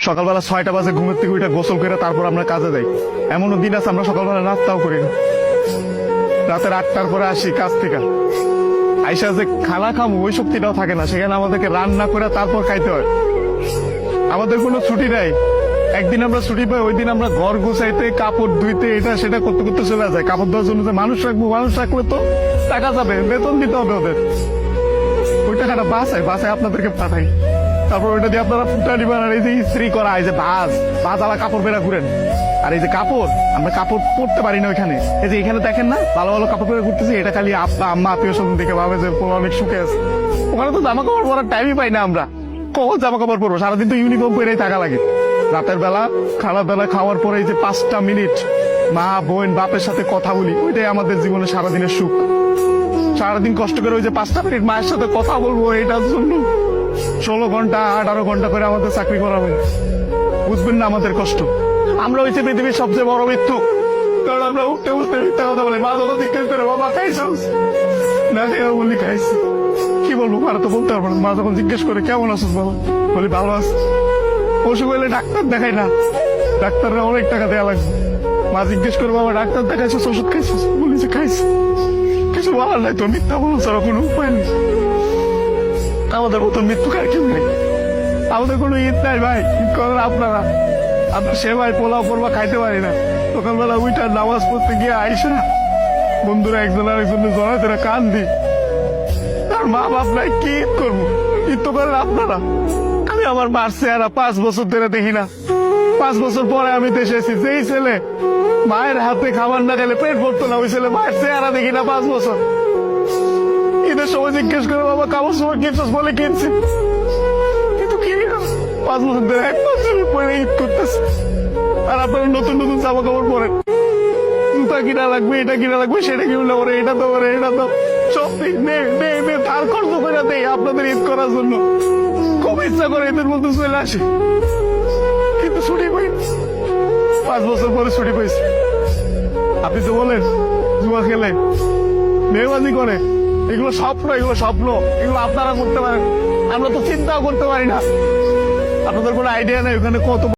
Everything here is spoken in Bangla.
সকালবেলা 6টা বাজে ঘুমের থেকে উঠে গোসল করে তারপর আমরা কাজে যাই। এমনও দিন আছে আমরা সকালবেলা নাস্তাও করি না। রাতের 8টার পরে আসি কাজ থেকে, আইসা যে খানা খামো ওই শক্তিটাও থাকে না, সেখানে আমাদেরকে রান্না করে তারপর খাইতে হয়। আমাদের কোনো ছুটি নাই। একদিন আমরা ছুটি পাই, ওই দিন আমরা ঘর গুছাইতে, কাপড় ধুইতে, এটা সেটা করতে করতে চলে যায়। কাপড় ধোয়ার জন্য যে মানুষ রাখবো, মানুষ রাখলে তো টাকা যাবে, বেতন দিতে হবে ওদের। ওই টাকাটা বাসায় আপনাদেরকে পাঠাই, তারপর ওইটা দিয়ে আপনারা ফুটানি বানান। এই যে ইস্ত্রি করা, এই যে ভাজ আলা কাপড় বেড়া ঘুরেন। আর এই যে কাপড়, আমরা কাপড় পরতে পারি না ওইখানে। এই যে এখানে দেখেন না ভালো ভালো কাপড় পরে ঘুরতেছি, এটা খালি আব্বা আম্মা আত্মীয় স্বজন দেখে ভাবে যে অনেক সুখে আছে। ওখানে তো জামা কাপড় পরার টাইমই পাই না আমরা। কখন জামা কাপড় পরবো? সারাদিন তো ইউনিফর্ম পরেই থাকা লাগে। রাতের বেলা খাওয়া খাওয়ার পরে এই যে 5টা মিনিট মা বোন বাপের সাথে কথা বলি, ওইটাই আমাদের জীবনে সারাদিনের সুখ। সারাদিন কষ্ট করে ওই যে 5টা মিনিট মায়ের সাথে কথা বলবো, এটার জন্য 16 ঘন্টা 18 ঘন্টা করে আমাদের চাকরি করা হয়। বুঝবেন না আমাদের কষ্ট। আমরা হচ্ছে পৃথিবীর সবচেয়ে বড় মৃত্যু, কারণ আমরা উঠতে উঠতে মিথ্যা কথা বলি। মা যখন জিজ্ঞেস করে বাবা খাইছ না, বলি খাইছি। কি বলবো, আর তো বলতে পারবো না। মা যখন জিজ্ঞেস করে কেমন আছিস বাবা, বলি ভালো আছি। অসুখ হইলে ডাক্তার দেখাই না, ডাক্তাররা অনেক টাকা দেওয়া লাগবে। মা জিজ্ঞেস করে বাবা ডাক্তার দেখাইছিস, ওষুধ খাইছিস, বলি যে খাইছি। কিছু বলার নাই তো, মিথ্যা বলো ছাড়া কোনো উপায় নেই। আমাদের মতো মৃত্যু কার কেউ নেই। আমাদের কোনো ঈদ নাই ভাই, ঈদ করেন আপনারা। আমরা সেবাই পোলাও পরবা খাইতে পারি না। সকালবেলা উইটার নামাজ পড়তে গিয়ে আইসা বন্ধুরা একজন আরেকজনের জড়াইতে কান দিই। তার মা বাপ নাই, কি ঈদ করবো? ঈদ তো করেন আপনারা। আমি আমার মার চেহারা 5 বছর ধরে দেখি না। 5 বছর পরে আমি দেশে এসেছি। যেই ছেলে মায়ের হাতে খাবার না খেলে পেট ভরতো না, ওই ছেলে মায়ের চেহারা দেখি না 5 বছর। ঈদের সময় জিজ্ঞেস করে বাবা কাপড় সময় কিনছিস, বলে কিনছি, কিন্তু কিনি না। 5 বছর ধরে 1 বছর পরে ঈদ করতেছে। আর আপনারা নতুন নতুন জামা কাপড় পরেন, জুতা কিনা লাগবে, এটা কিনা লাগবে, সেটা কিনলে পরে এটা তো পরে এটা তো সব ধার খরচ করে দেয় আপনাদের ঈদ করার জন্য। খুব ইচ্ছা করে ঈদের মধ্যে চলে আসে, কিন্তু ছুটি পাই না। 5 বছর পরে ছুটি পাইছি। আপনি তো বলেন জুয়া খেলে, মেয়েবাজি করে, এগুলো স্বপ্ন, এগুলো স্বপ্ন, এগুলো আপনারা করতে পারেন, আমরা তো চিন্তাও করতে পারি না। আপনাদের কোনো আইডিয়া নেই ওখানে কত